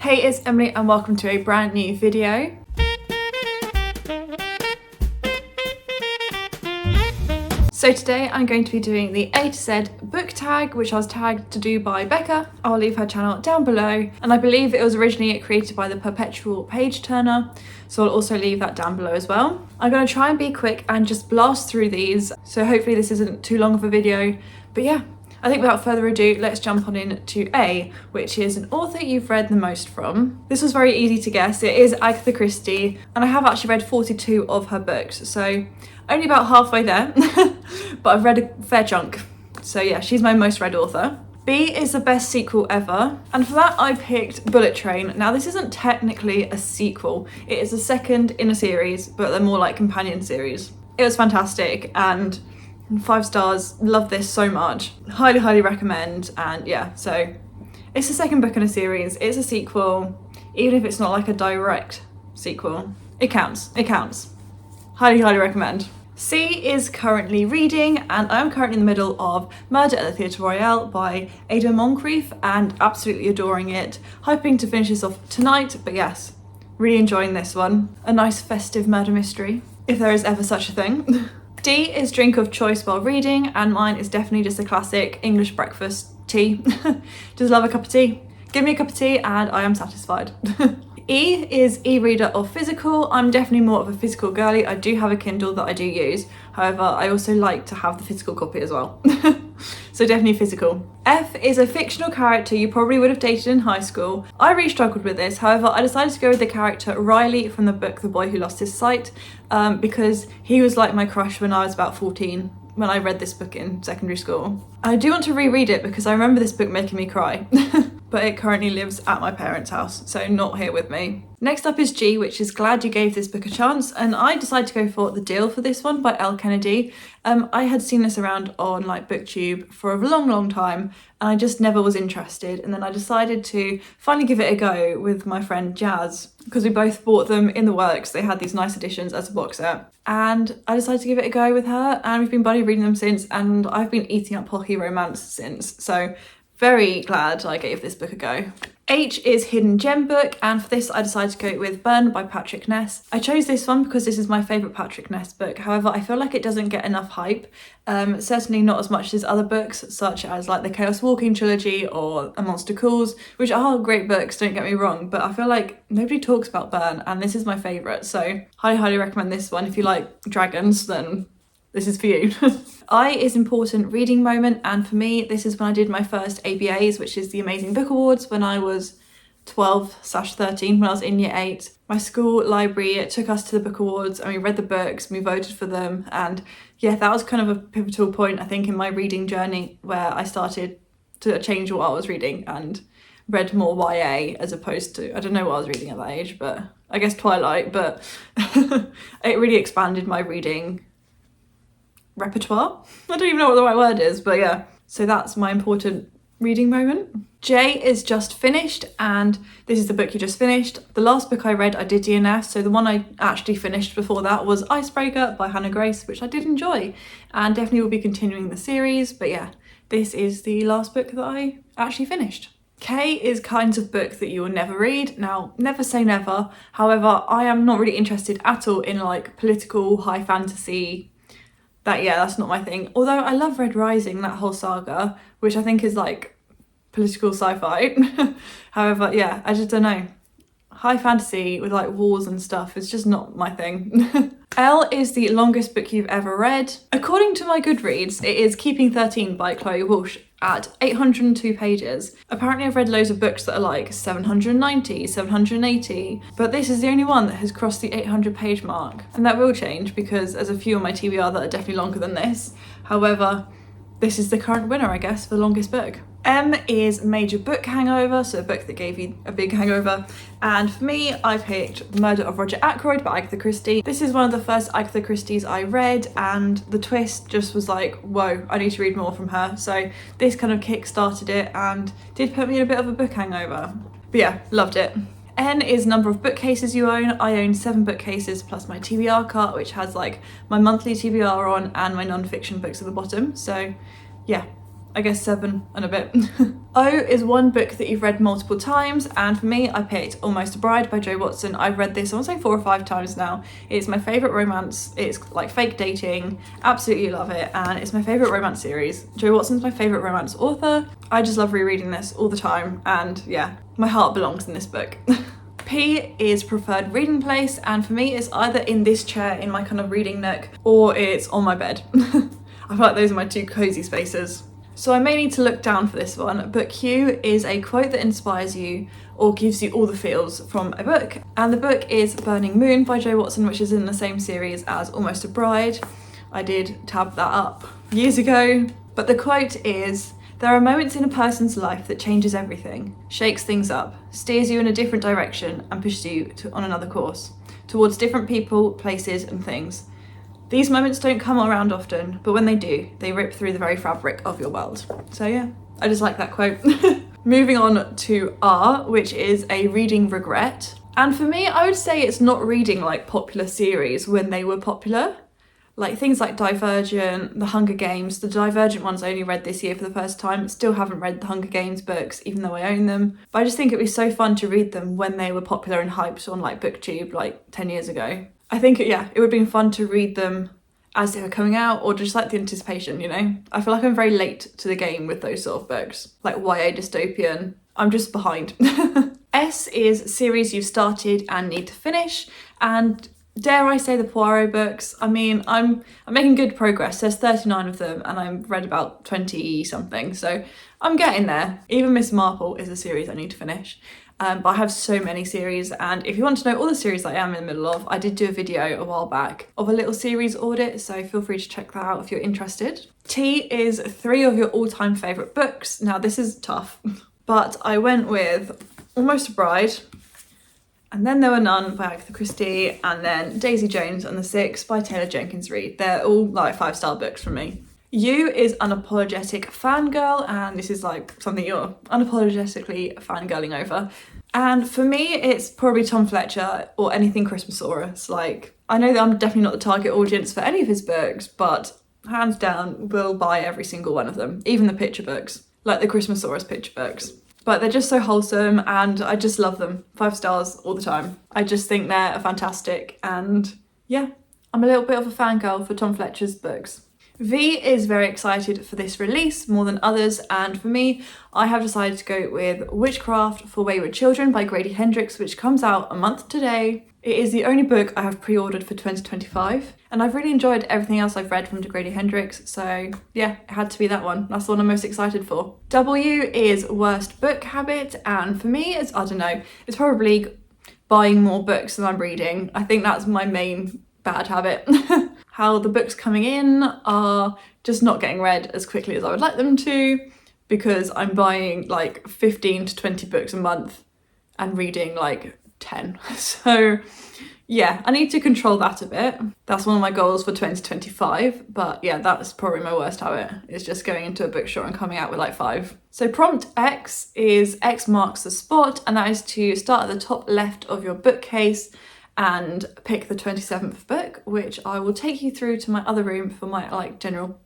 Hey, it's Emily and welcome to a brand new video. So today I'm going to be doing the A to Z book tag, which I was tagged to do by Becca. I'll leave her channel down below, and I believe it was originally created by the Perpetual page turner, so I'll also leave that down below as well. I'm going to try and be quick and just blast through these, so hopefully this isn't too long of a video, but yeah. I think without further ado, let's jump on in to A, which is an author you've read the most from. This was very easy to guess. It is Agatha Christie, and I have actually read 42 of her books, so only about halfway there, but I've read a fair chunk. So yeah, she's my most read author. B is the best sequel ever, and for that I picked Bullet Train. Now this isn't technically a sequel, it is the second in a series, but they're more like companion series. It was fantastic, and 5 stars, love this so much, highly recommend. And yeah, so it's the second book in a series, it's a sequel, even if it's not like a direct sequel, it counts, highly recommend. C is currently reading, and I'm currently in the middle of Murder at the Theatre Royale by Ada Moncrief and absolutely adoring it, hoping to finish this off tonight, but yes, really enjoying this one. A nice festive murder mystery, if there is ever such a thing. D is drink of choice while reading, and mine is definitely just a classic English breakfast tea. Just love a cup of tea. Give me a cup of tea and I am satisfied. E is e-reader or physical. I'm definitely more of a physical girly. I do have a Kindle that I do use. However, I also like to have the physical copy as well. So definitely physical. F is a fictional character you probably would have dated in high school. I really struggled with this. However, I decided to go with the character Riley from the book The Boy Who Lost His Sight, because he was like my crush when I was about 14, when I read this book in secondary school. I do want to reread it because I remember this book making me cry. But it currently lives at my parents' house, so not here with me. Next up is G, which is Glad You Gave This Book a Chance, and I decided to go for The Deal for this one by Elle Kennedy. I had seen this around on like BookTube for a long time, and I just never was interested, and then I decided to finally give it a go with my friend Jazz, because we both bought them in the works. They had these nice editions as a box set, and I decided to give it a go with her, and we've been buddy reading them since, and I've been eating up Pocky romance since, so very glad I gave this book a go. H is Hidden Gem book, and for this I decided to go with Burn by Patrick Ness. I chose this one because this is my favourite Patrick Ness book. However, I feel like it doesn't get enough hype. Certainly not as much as other books, such as like the Chaos Walking trilogy or A Monster Calls, which are great books, don't get me wrong, but I feel like nobody talks about Burn, and this is my favourite, so highly recommend this one. If you like dragons, then this is for you. I is Important Reading Moment, and for me this is when I did my first ABAs, which is the Amazing Book Awards, when I was 12/13, when I was in year 8. My school library took us to the book awards and we read the books and we voted for them, and yeah, that was kind of a pivotal point I think in my reading journey, where I started to change what I was reading and read more YA as opposed to, I don't know what I was reading at that age, but I guess Twilight, but it really expanded my reading repertoire. I don't even know what the right word is, but yeah, so that's my important reading moment. J is Just Finished, and this is the book you just finished. The last book I read I did DNF, so the one I actually finished before that was Icebreaker by Hannah Grace, which I did enjoy and definitely will be continuing the series, but yeah, this is the last book that I actually finished. K is Kinds of Book That You Will Never Read. Now, never say never, however, I am not really interested at all in like political, high fantasy. That's not my thing. Although I love Red Rising, that whole saga, which I think is like political sci-fi. However, yeah, I just don't know. High fantasy with like wars and stuff is just not my thing. L is the longest book you've ever read. According to my Goodreads, it is Keeping 13 by Chloe Walsh at 802 pages. Apparently I've read loads of books that are like 790, 780, but this is the only one that has crossed the 800 page mark. And that will change because there's a few on my TBR that are definitely longer than this. However, this is the current winner, I guess, for the longest book. M is Major Book Hangover, so a book that gave you a big hangover. And for me, I picked Murder of Roger Ackroyd by Agatha Christie. This is one of the first Agatha Christies I read, and the twist just was like, whoa, I need to read more from her. So this kind of kick-started it and did put me in a bit of a book hangover. But yeah, loved it. N is number of bookcases you own. I own 7 bookcases plus my TBR cart, which has like my monthly TBR on and my non-fiction books at the bottom. So yeah, I guess 7 and a bit. O is one book that you've read multiple times, and for me, I picked Almost a Bride by Jo Watson. I've read this, I want to say 4 or 5 times now. It's my favourite romance. It's like fake dating, absolutely love it, and it's my favourite romance series. Jo Watson's my favourite romance author. I just love rereading this all the time, and yeah, my heart belongs in this book. P is preferred reading place, and for me, it's either in this chair in my kind of reading nook, or it's on my bed. I feel like those are my 2 cozy spaces. So I may need to look down for this one, but Q is a quote that inspires you or gives you all the feels from a book. And the book is Burning Moon by Jo Watson, which is in the same series as Almost a Bride. I did tab that up years ago. But the quote is, "There are moments in a person's life that changes everything, shakes things up, steers you in a different direction and pushes you on another course, towards different people, places and things. These moments don't come around often, but when they do, they rip through the very fabric of your world." So yeah, I just like that quote. Moving on to R, which is a reading regret. And for me, I would say it's not reading like popular series when they were popular. Like things like Divergent, The Hunger Games. The Divergent ones I only read this year for the first time. Still haven't read the Hunger Games books, even though I own them. But I just think it'd be so fun to read them when they were popular and hyped on like BookTube like 10 years ago. I think, yeah, it would have been fun to read them as they were coming out, or just like the anticipation, you know? I feel like I'm very late to the game with those sort of books, like YA dystopian. I'm just behind. S is series you've started and need to finish, and dare I say the Poirot books. I mean, I'm making good progress. There's 39 of them and I've read about 20 something, so I'm getting there. Even Miss Marple is a series I need to finish. But I have so many series, and if you want to know all the series that I am in the middle of, I did do a video a while back of a little series audit, so feel free to check that out if you're interested. T is 3 of your all-time favourite books. Now this is tough, but I went with Almost a Bride, and then There Were None by Agatha Christie, and then Daisy Jones and the Six by Taylor Jenkins Reid. They're all like 5-star books from me. U is Unapologetic Fangirl, and this is like something you're unapologetically fangirling over. And for me, it's probably Tom Fletcher or anything Christmasaurus. Like, I know that I'm definitely not the target audience for any of his books, but hands down will buy every single one of them, even the picture books, like the Christmasaurus picture books. But they're just so wholesome and I just love them. 5 stars all the time. I just think they're fantastic, and yeah, I'm a little bit of a fangirl for Tom Fletcher's books. V is very excited for this release more than others, and for me, I have decided to go with Witchcraft for Wayward Children by Grady Hendrix, which comes out a month today. It is the only book I have pre-ordered for 2025, and I've really enjoyed everything else I've read from Grady Hendrix, so yeah, it had to be that one. That's the one I'm most excited for. W is Worst Book Habit, and for me, it's, I don't know, it's probably buying more books than I'm reading. I think that's my main bad habit. How the books coming in are just not getting read as quickly as I would like them to, because I'm buying like 15 to 20 books a month and reading like 10. So yeah, I need to control that a bit. That's one of my goals for 2025, but yeah, that's probably my worst habit, is just going into a bookstore and coming out with like 5. So prompt X is X marks the spot, and that is to start at the top left of your bookcase and pick the 27th book, which I will take you through to my other room for my like general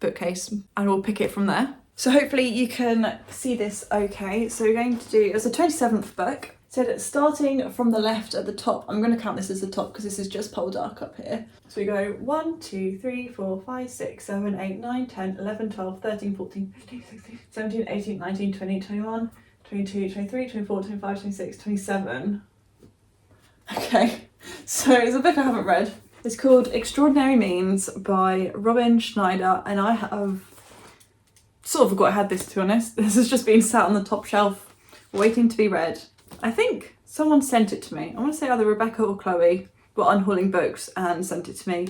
bookcase, and we'll pick it from there. So hopefully you can see this okay. So we're going to do, it's the 27th book. So starting from the left at the top, I'm going to count this as the top because this is just pole dark up here. So we go 1, 2, 3, 4, 5, 6, 7, 8, 9, 10, 11, 12, 13, 14, 15, 16, 17, 18, 19, 20, 21, 22, 23, 24, 25, 26, 27. Okay, so it's a book I haven't read. It's called Extraordinary Means by Robin Schneider, and I have sort of forgot I had this, to be honest. This has just been sat on the top shelf waiting to be read. I think someone sent it to me. I want to say either Rebecca or Chloe were unhauling books and sent it to me.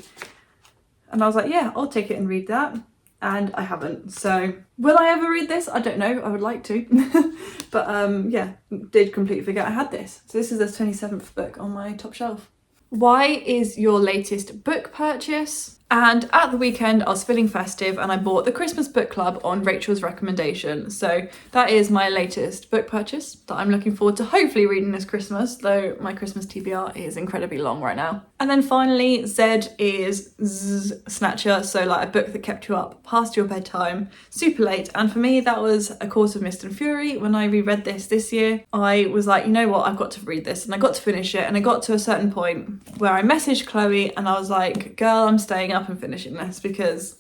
And I was like, yeah, I'll take it and read that. And I haven't. So will I ever read this? I don't know. I would like to. But yeah, did completely forget I had this. So this is the 27th book on my top shelf. Y is your latest book purchase. And at the weekend, I was feeling festive and I bought the Christmas Book Club on Rachel's recommendation. So that is my latest book purchase that I'm looking forward to hopefully reading this Christmas, though my Christmas TBR is incredibly long right now. And then finally, Z is Snatcher, so like a book that kept you up past your bedtime, super late. And for me, that was A Course of Mist and Fury. When I reread this year, I was like, you know what, I've got to read this, and I got to finish it. And I got to a certain point where I messaged Chloe and I was like, girl, I'm staying up and finishing this because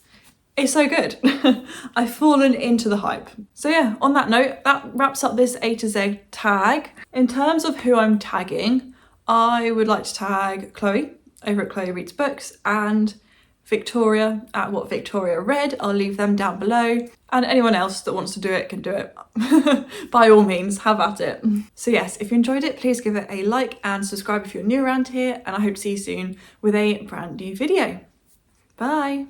it's so good. I've fallen into the hype. So yeah, on that note, that wraps up this A to Z tag. In terms of who I'm tagging, I would like to tag Chloe over at Chloe Reads Books and Victoria at What Victoria Read. I'll leave them down below. And anyone else that wants to do it can do it. By all means, have at it. So yes, if you enjoyed it, please give it a like and subscribe if you're new around here. And I hope to see you soon with a brand new video. Bye.